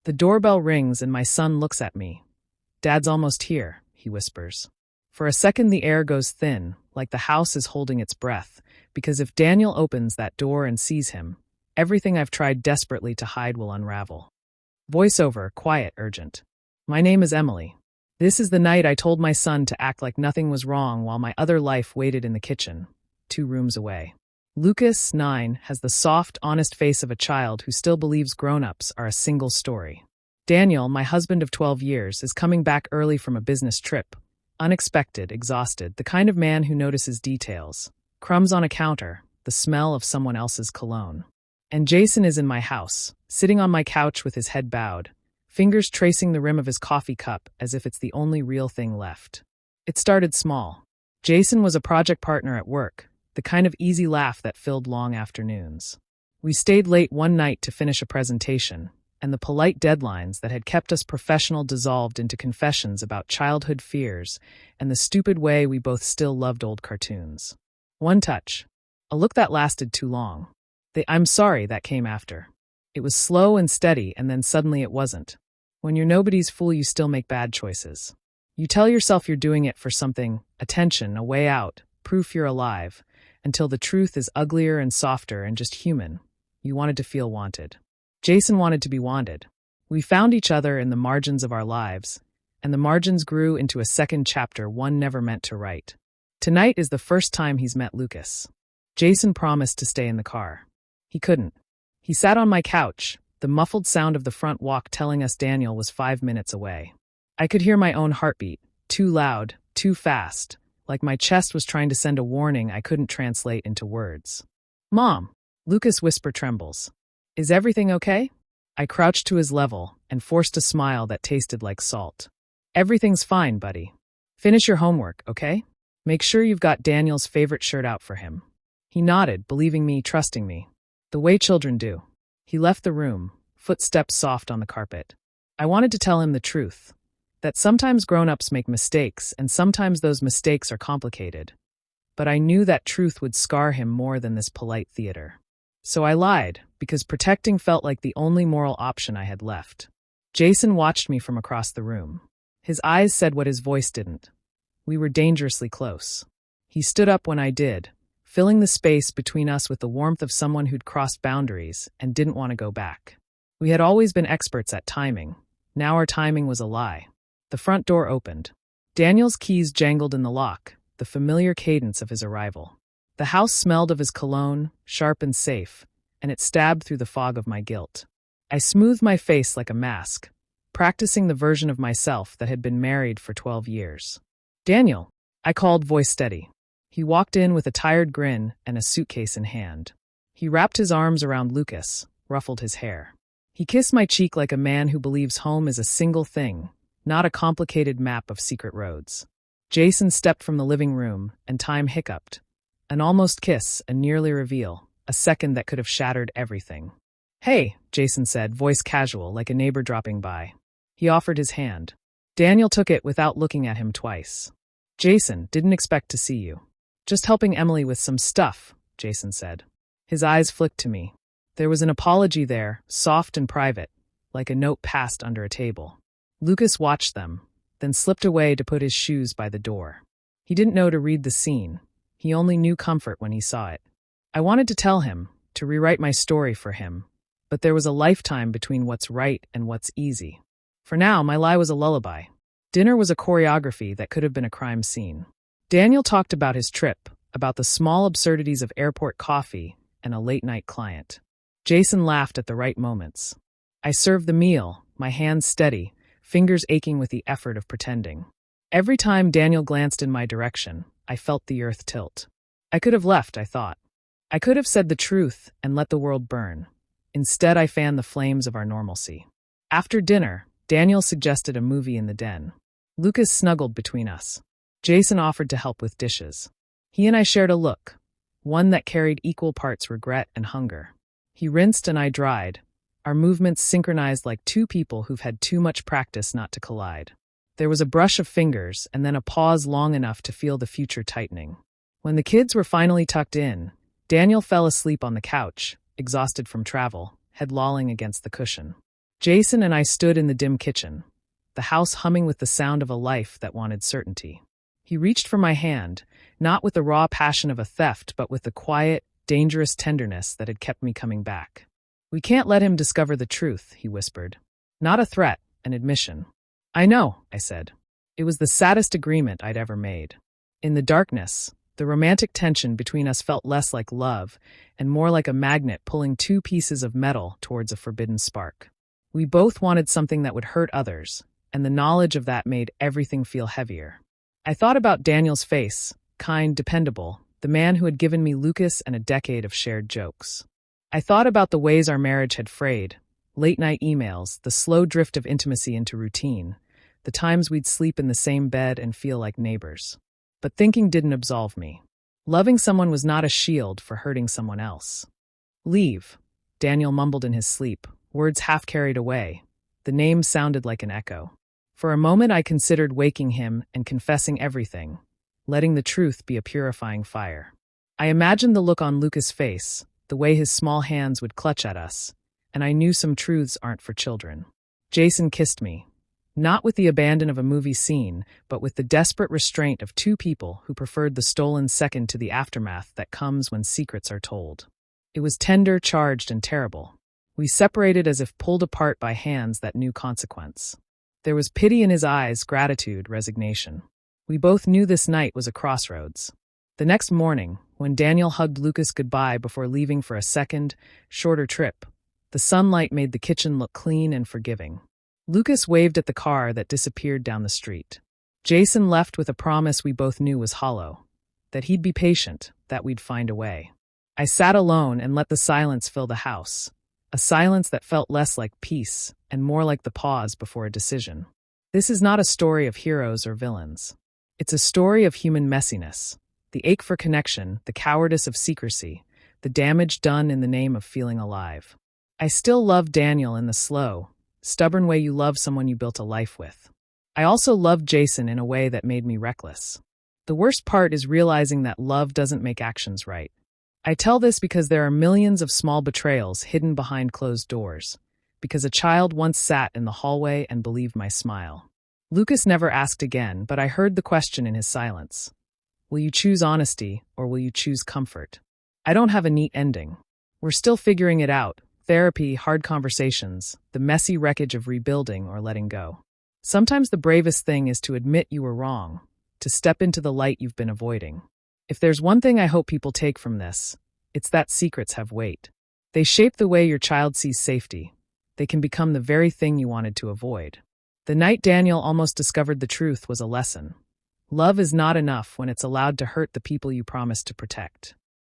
The doorbell rings and my son looks at me. "Dad's almost here," he whispers. For a second the air goes thin, like the house is holding its breath, because if Daniel opens that door and sees him, everything I've tried desperately to hide will unravel. Voiceover, quiet, urgent. "My name is Emily. This is the night I told my son to act like nothing was wrong while my other life waited in the kitchen, 2 rooms away." Lucas, 9, has the soft, honest face of a child who still believes grown-ups are a single story. Daniel, my husband of 12 years, is coming back early from a business trip. Unexpected, exhausted, the kind of man who notices details. Crumbs on a counter, the smell of someone else's cologne. And Jason is in my house, sitting on my couch with his head bowed, fingers tracing the rim of his coffee cup as if it's the only real thing left. It started small. Jason was a project partner at work, the kind of easy laugh that filled long afternoons. We stayed late one night to finish a presentation, and the polite deadlines that had kept us professional dissolved into confessions about childhood fears and the stupid way we both still loved old cartoons. One touch. A look that lasted too long. The "I'm sorry" that came after. It was slow and steady, and then suddenly it wasn't. When you're nobody's fool, you still make bad choices. You tell yourself you're doing it for something, attention, a way out, proof you're alive, until the truth is uglier and softer and just human. You wanted to feel wanted. Jason wanted to be wanted. We found each other in the margins of our lives, and the margins grew into a second chapter one never meant to write. Tonight is the first time he's met Lucas. Jason promised to stay in the car. He couldn't. He sat on my couch, the muffled sound of the front walk telling us Daniel was 5 minutes away. I could hear my own heartbeat, too loud, too fast, like my chest was trying to send a warning I couldn't translate into words. "Mom," Lucas' whisper trembles. "Is everything okay?" I crouched to his level and forced a smile that tasted like salt. "Everything's fine, buddy. Finish your homework, okay? Make sure you've got Daniel's favorite shirt out for him." He nodded, believing me, trusting me. The way children do. He left the room, footsteps soft on the carpet. I wanted to tell him the truth. That sometimes grown-ups make mistakes, and sometimes those mistakes are complicated. But I knew that truth would scar him more than this polite theater. So I lied, because protecting felt like the only moral option I had left. Jason watched me from across the room. His eyes said what his voice didn't. We were dangerously close. He stood up when I did, filling the space between us with the warmth of someone who'd crossed boundaries and didn't want to go back. We had always been experts at timing. Now our timing was a lie. The front door opened. Daniel's keys jangled in the lock, the familiar cadence of his arrival. The house smelled of his cologne, sharp and safe, and it stabbed through the fog of my guilt. I smoothed my face like a mask, practicing the version of myself that had been married for 12 years. "Daniel," I called, voice steady. He walked in with a tired grin and a suitcase in hand. He wrapped his arms around Lucas, ruffled his hair. He kissed my cheek like a man who believes home is a single thing, not a complicated map of secret roads. Jason stepped from the living room, and time hiccuped. An almost kiss, a nearly reveal, a second that could have shattered everything. "Hey," Jason said, voice casual, like a neighbor dropping by. He offered his hand. Daniel took it without looking at him twice. "Jason, didn't expect to see you." "Just helping Emily with some stuff," Jason said. His eyes flicked to me. There was an apology there, soft and private, like a note passed under a table. Lucas watched them, then slipped away to put his shoes by the door. He didn't know to read the scene. He only knew comfort when he saw it. I wanted to tell him, to rewrite my story for him, but there was a lifetime between what's right and what's easy. For now, my lie was a lullaby. Dinner was a choreography that could have been a crime scene. Daniel talked about his trip, about the small absurdities of airport coffee and a late-night client. Jason laughed at the right moments. I served the meal, my hands steady, fingers aching with the effort of pretending. Every time Daniel glanced in my direction, I felt the earth tilt. I could have left, I thought. I could have said the truth and let the world burn. Instead, I fanned the flames of our normalcy. After dinner, Daniel suggested a movie in the den. Lucas snuggled between us. Jason offered to help with dishes. He and I shared a look, one that carried equal parts regret and hunger. He rinsed and I dried, our movements synchronized like two people who've had too much practice not to collide. There was a brush of fingers and then a pause long enough to feel the future tightening. When the kids were finally tucked in, Daniel fell asleep on the couch, exhausted from travel, head lolling against the cushion. Jason and I stood in the dim kitchen, the house humming with the sound of a life that wanted certainty. He reached for my hand, not with the raw passion of a theft, but with the quiet, dangerous tenderness that had kept me coming back. "We can't let him discover the truth," he whispered. Not a threat, an admission. "I know," I said. It was the saddest agreement I'd ever made. In the darkness, the romantic tension between us felt less like love and more like a magnet pulling two pieces of metal towards a forbidden spark. We both wanted something that would hurt others, and the knowledge of that made everything feel heavier. I thought about Daniel's face, kind, dependable, the man who had given me Lucas and a decade of shared jokes. I thought about the ways our marriage had frayed, late-night emails, the slow drift of intimacy into routine, the times we'd sleep in the same bed and feel like neighbors. But thinking didn't absolve me. Loving someone was not a shield for hurting someone else. "Leave," Daniel mumbled in his sleep, words half carried away. The name sounded like an echo. For a moment I considered waking him and confessing everything, letting the truth be a purifying fire. I imagined the look on Lucas' face, the way his small hands would clutch at us, and I knew some truths aren't for children. Jason kissed me. Not with the abandon of a movie scene, but with the desperate restraint of two people who preferred the stolen second to the aftermath that comes when secrets are told. It was tender, charged, and terrible. We separated as if pulled apart by hands that knew consequence. There was pity in his eyes, gratitude, resignation. We both knew this night was a crossroads. The next morning, when Daniel hugged Lucas goodbye before leaving for a second, shorter trip, the sunlight made the kitchen look clean and forgiving. Lucas waved at the car that disappeared down the street. Jason left with a promise we both knew was hollow, that he'd be patient, that we'd find a way. I sat alone and let the silence fill the house, a silence that felt less like peace and more like the pause before a decision. This is not a story of heroes or villains. It's a story of human messiness, the ache for connection, the cowardice of secrecy, the damage done in the name of feeling alive. I still love Daniel in the slow, stubborn way you love someone you built a life with. I also loved Jason in a way that made me reckless. The worst part is realizing that love doesn't make actions right. I tell this because there are millions of small betrayals hidden behind closed doors, because a child once sat in the hallway and believed my smile. Lucas never asked again, but I heard the question in his silence. Will you choose honesty, or will you choose comfort? I don't have a neat ending. We're still figuring it out. Therapy, hard conversations, the messy wreckage of rebuilding or letting go. Sometimes the bravest thing is to admit you were wrong, to step into the light you've been avoiding. If there's one thing I hope people take from this, it's that secrets have weight. They shape the way your child sees safety. They can become the very thing you wanted to avoid. The night Daniel almost discovered the truth was a lesson. Love is not enough when it's allowed to hurt the people you promised to protect.